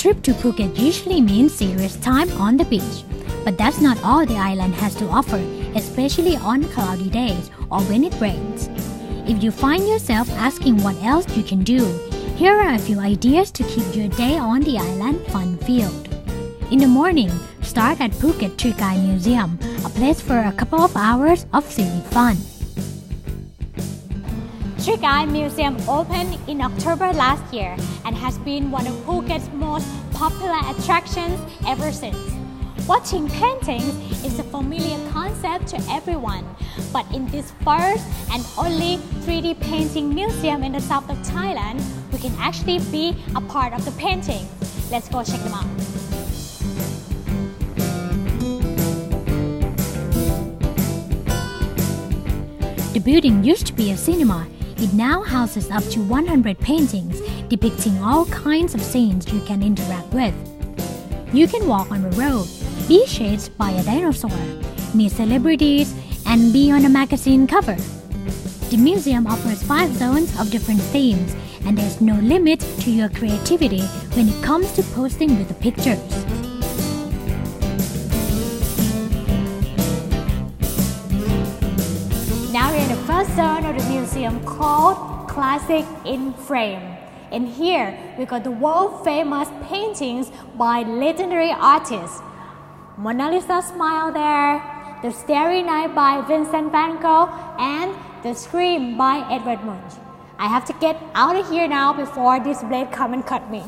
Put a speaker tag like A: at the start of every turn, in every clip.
A: trip to Phuket usually means serious time on the beach. But that's not all the island has to offer, especially on cloudy days or when it rains. If you find yourself asking what else you can do, here are a few ideas to keep your day on the island fun-filled. In the morning, start at Phuket Trickeye Museum, a place for a couple of hours of silly fun. Trickeye Museum opened in October last year and has been one of Phuket's most popular attractions ever since. Watching paintings is a familiar concept to everyone, but in this first and only 3D painting museum in the south of Thailand, we can actually be a part of the painting. Let's go check them out. The building used to be a cinema. It now houses up to 100 paintings depicting all kinds of scenes you can interact with. You can walk on the road, be chased by a dinosaur, meet celebrities, and be on a magazine cover. The museum offers 5 zones of different themes, and there's no limit to your creativity when it comes to posting with the pictures. Now we're in the first zone of the museum called Classic in Frame. And here we got the world-famous paintings by legendary artists. Mona Lisa Smile there, The Starry Night by Vincent van Gogh, and The Scream by Edvard Munch. I have to get out of here now before this blade come and cut me.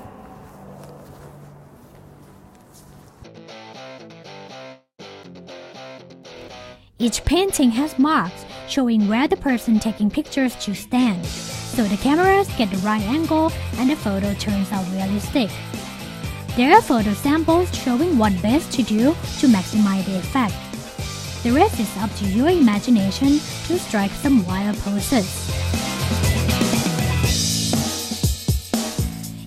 A: Each painting has marks showing where the person taking pictures should stand, so the cameras get the right angle and the photo turns out realistic. There are photo samples showing what best to do to maximize the effect. The rest is up to your imagination to strike some wild poses.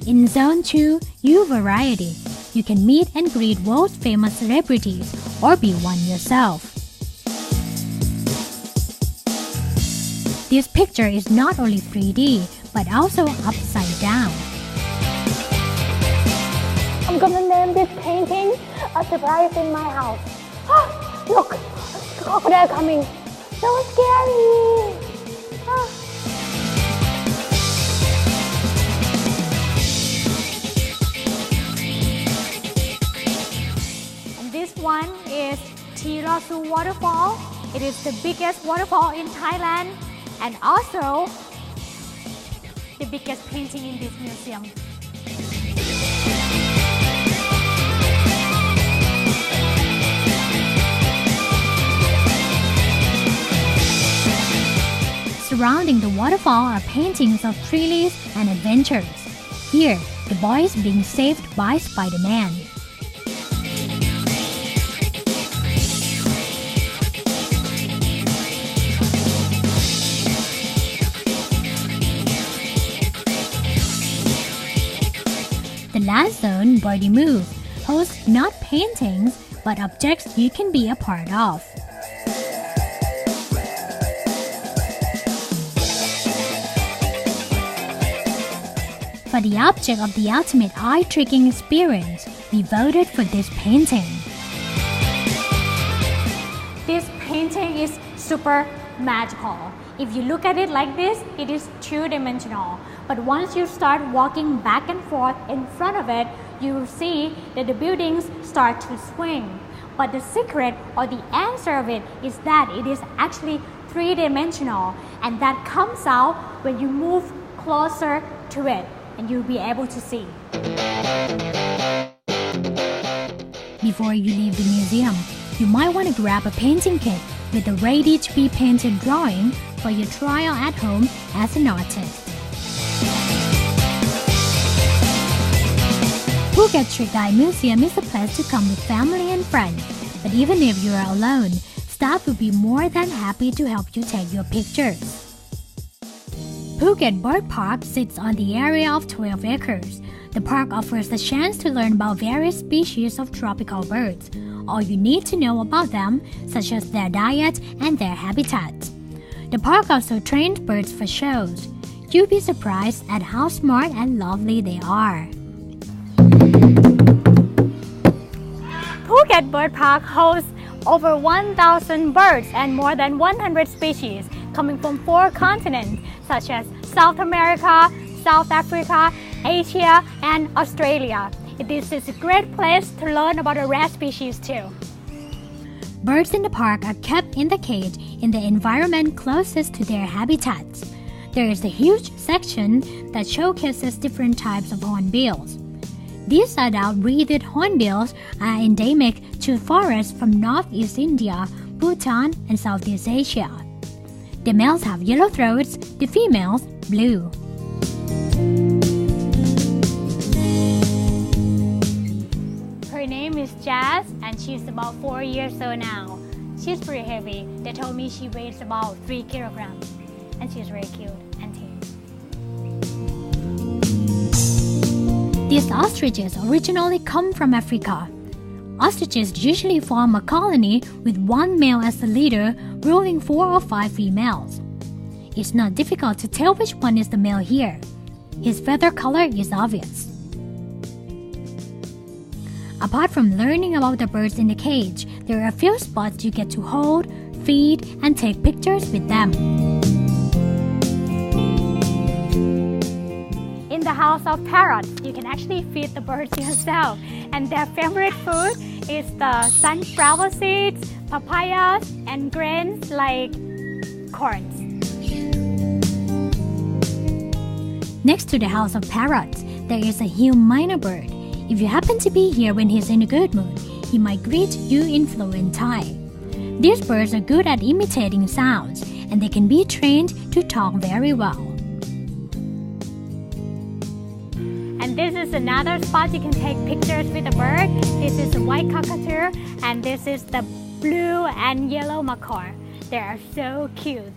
A: In Zone 2, You Variety. You can meet and greet world-famous celebrities or be one yourself. This picture is not only 3D, but also upside down.
B: I'm gonna name this painting A Surprise in My House. Ah, look! Crocodile coming! So scary! Ah.
A: And this one is Tirasu Waterfall. It is the biggest waterfall in Thailand and also the biggest painting in this museum. Surrounding the waterfall are paintings of thrills and adventures. Here, the boy is being saved by Spider-Man. The last zone, Body Move, hosts not paintings, but objects you can be a part of. For the object of the ultimate eye-tricking experience, we voted for this painting. This painting is super magical. If you look at it like this, it is 2-dimensional. But once you start walking back and forth in front of it, you will see that the buildings start to swing. But the secret or the answer of it is that it is actually 3-dimensional, and that comes out when you move closer to it, and you'll be able to see. Before you leave the museum, you might want to grab a painting kit with a ready-to-be painted drawing for your trial at home as an artist. Phuket Trickeye Museum is a place to come with family and friends, but even if you are alone, staff will be more than happy to help you take your pictures. Phuket Bird Park sits on the area of 12 acres. The park offers a chance to learn about various species of tropical birds. All you need to know about them, such as their diet and their habitat. The park also trains birds for shows. You'll be surprised at how smart and lovely they are. Phuket Bird Park hosts over 1,000 birds and more than 100 species coming from 4 continents such as South America, South Africa, Asia, and Australia. This is a great place to learn about the rare species too. Birds in the park are kept in the cage in the environment closest to their habitats. There is a huge section that showcases different types of hornbills. These adult-breathed hornbills are endemic to forests from Northeast India, Bhutan, and Southeast Asia. The males have yellow throats, the females blue. Her name is Jazz and she's about 4 years old now. She's pretty heavy. They told me she weighs about 3 kilograms and she's very cute and tame. These ostriches originally come from Africa. Ostriches usually form a colony with one male as the leader, ruling 4 or 5 females. It's not difficult to tell which one is the male here. His feather color is obvious. Apart from learning about the birds in the cage, there are a few spots you get to hold, feed, and take pictures with them. In the house of parrots, you can actually feed the birds yourself, and their favorite food is the sunflower seeds, papayas, and grains like corns. Next to the house of parrots, there is a hume minor bird. If you happen to be here when he's in a good mood, he might greet you in fluent Thai. These birds are good at imitating sounds, and they can be trained to talk very well. And this is another spot you can take pictures with a bird. This is a white cockatoo, and this is the blue and yellow macaw. They are so cute.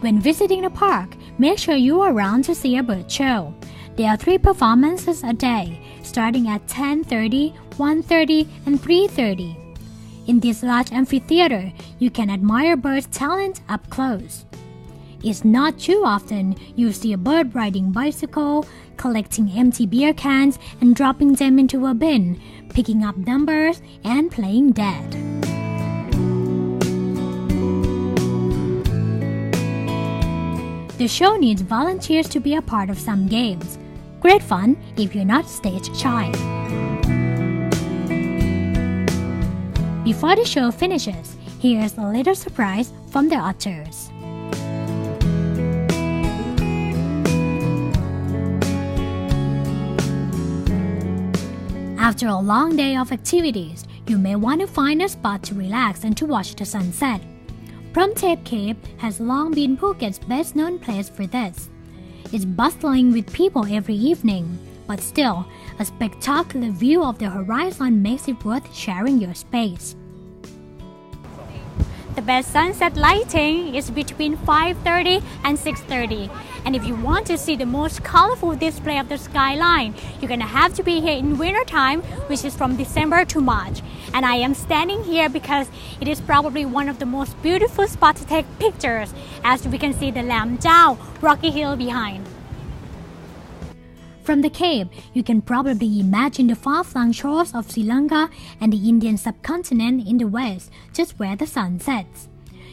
A: When visiting the park, make sure you are around to see a bird show. There are 3 performances a day, starting at 10:30, 1:30, and 3:30. In this large amphitheater, you can admire birds' talent up close. It's not too often you see a bird riding bicycle, collecting empty beer cans and dropping them into a bin, picking up numbers, and playing dead. The show needs volunteers to be a part of some games. Great fun if you're not stage shy. Before the show finishes, here's a little surprise from the otters. After a long day of activities, you may want to find a spot to relax and to watch the sunset. Promthep Cave has long been Phuket's best-known place for this. It's bustling with people every evening, but still, a spectacular view of the horizon makes it worth sharing your space. The best sunset lighting is between 5:30 and 6:30. And if you want to see the most colorful display of the skyline, you're gonna have to be here in winter time, which is from December to March. And I am standing here because it is probably one of the most beautiful spots to take pictures, as we can see the Lam Chao rocky hill behind. From the cave, you can probably imagine the far-flung shores of Sri Lanka and the Indian subcontinent in the west, just where the sun sets.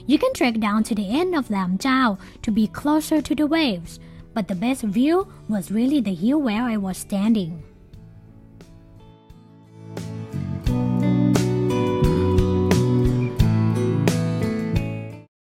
A: You can trek down to the end of Lam Chao to be closer to the waves, but the best view was really the hill where I was standing.